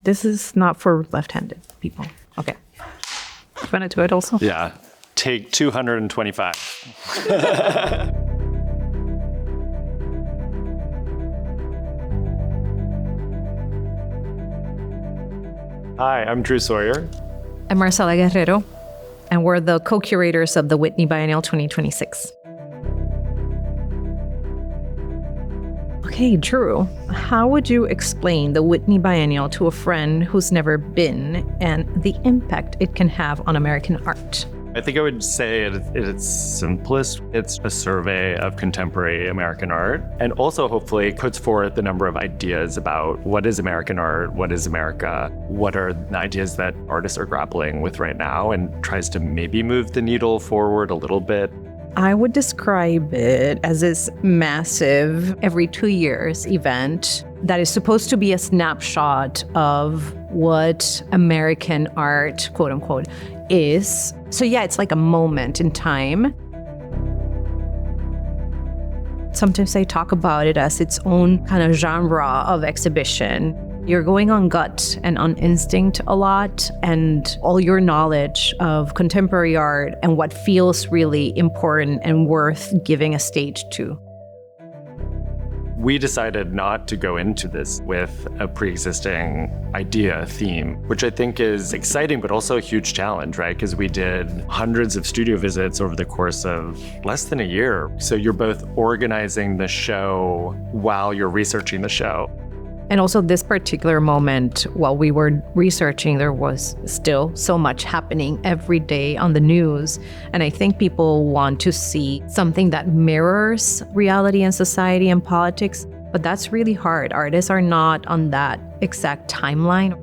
This is not for left-handed people. Okay. You want to do it also? Yeah. Take 225. Hi, I'm Drew Sawyer. I'm Marcela Guerrero, and we're the co-curators of the Whitney Biennial 2026. Okay, Drew, how would you explain the Whitney Biennial to a friend who's never been and the impact it can have on American art? I think I would say at its simplest, it's a survey of contemporary American art, and also hopefully puts forth a number of ideas about what is American art, what is America, what are the ideas that artists are grappling with right now, and tries to maybe move the needle forward a little bit. I would describe it as this massive, every 2 years event that is supposed to be a snapshot of what American art, quote unquote, is. So yeah, it's like a moment in time. Sometimes I talk about it as its own kind of genre of exhibition. You're going on gut and on instinct a lot, and all your knowledge of contemporary art and what feels really important and worth giving a stage to. We decided not to go into this with a pre-existing idea, theme, which I think is exciting, but also a huge challenge, right? Because we did hundreds of studio visits over the course of less than a year. So you're both organizing the show while you're researching the show. And also this particular moment, while we were researching, there was still so much happening every day on the news. And I think people want to see something that mirrors reality and society and politics, but that's really hard. Artists are not on that exact timeline.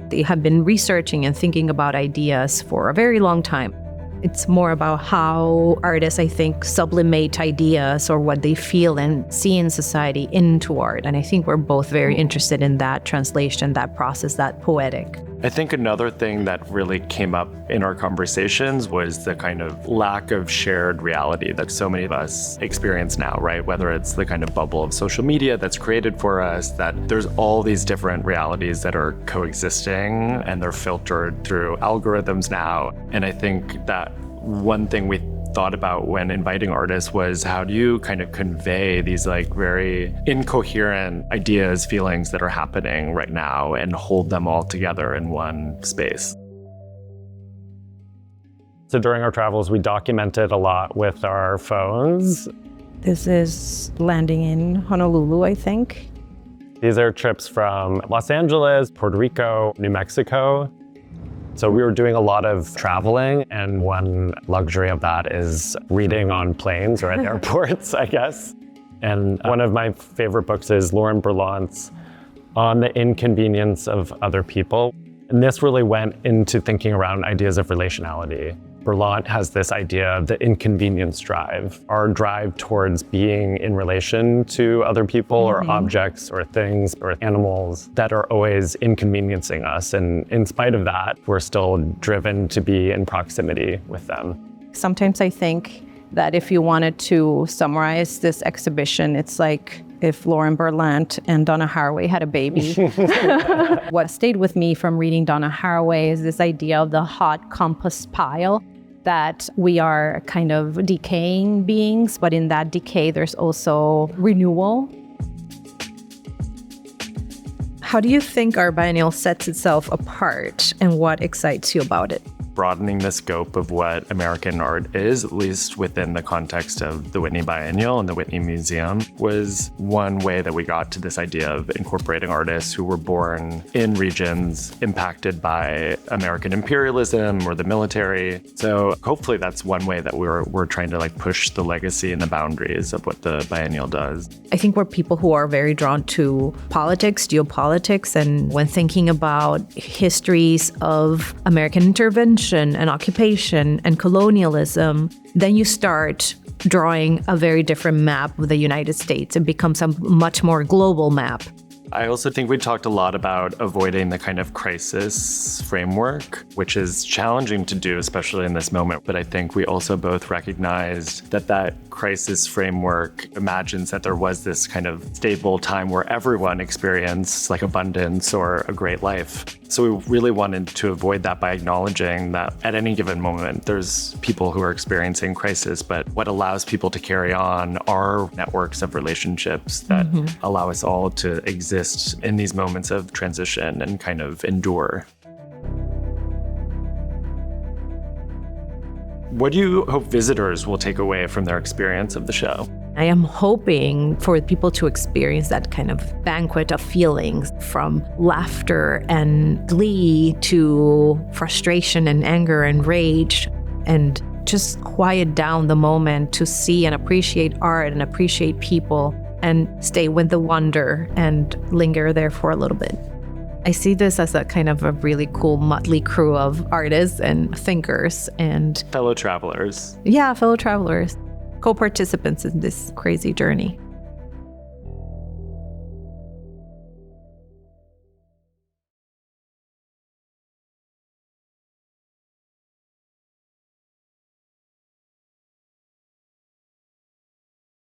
They have been researching and thinking about ideas for a very long time. It's more about how artists, I think, sublimate ideas or what they feel and see in society into art. And I think we're both very interested in that translation, that process, that poetic. I think another thing that really came up in our conversations was the kind of lack of shared reality that so many of us experience now, right? Whether it's the kind of bubble of social media that's created for us, that there's all these different realities that are coexisting and they're filtered through algorithms now. And I think that one thing we thought about when inviting artists was how do you kind of convey these like very incoherent ideas, feelings that are happening right now and hold them all together in one space. So during our travels, we documented a lot with our phones. This is landing in Honolulu, I think. These are trips from Los Angeles, Puerto Rico, New Mexico. So we were doing a lot of traveling, and one luxury of that is reading on planes or at airports, I guess. And one of my favorite books is Lauren Berlant's On the Inconvenience of Other People. And this really went into thinking around ideas of relationality. Berlant has this idea of the inconvenience drive, our drive towards being in relation to other people or objects or things or animals that are always inconveniencing us. And in spite of that, we're still driven to be in proximity with them. Sometimes I think that if you wanted to summarize this exhibition, it's like if Lauren Berlant and Donna Haraway had a baby. What stayed with me from reading Donna Haraway is this idea of the hot compost pile, that we are kind of decaying beings, but in that decay, there's also renewal. How do you think our biennial sets itself apart, and what excites you about it? Broadening the scope of what American art is, at least within the context of the Whitney Biennial and the Whitney Museum, was one way that we got to this idea of incorporating artists who were born in regions impacted by American imperialism or the military. So hopefully that's one way that we're trying to like push the legacy and the boundaries of what the Biennial does. I think we're people who are very drawn to politics, geopolitics, and when thinking about histories of American intervention and occupation and colonialism, then you start drawing a very different map of the United States. It becomes a much more global map. I also think we talked a lot about avoiding the kind of crisis framework, which is challenging to do, especially in this moment. But I think we also both recognized that that crisis framework imagines that there was this kind of stable time where everyone experienced like abundance or a great life. So we really wanted to avoid that by acknowledging that at any given moment, there's people who are experiencing crisis, but what allows people to carry on are networks of relationships that allow us all to exist in these moments of transition and kind of endure. What do you hope visitors will take away from their experience of the show? I am hoping for people to experience that kind of banquet of feelings, from laughter and glee to frustration and anger and rage, and just quiet down the moment to see and appreciate art and appreciate people and stay with the wonder and linger there for a little bit. I see this as a kind of a really cool motley crew of artists and thinkers and fellow travelers. Yeah, fellow travelers, co-participants in this crazy journey.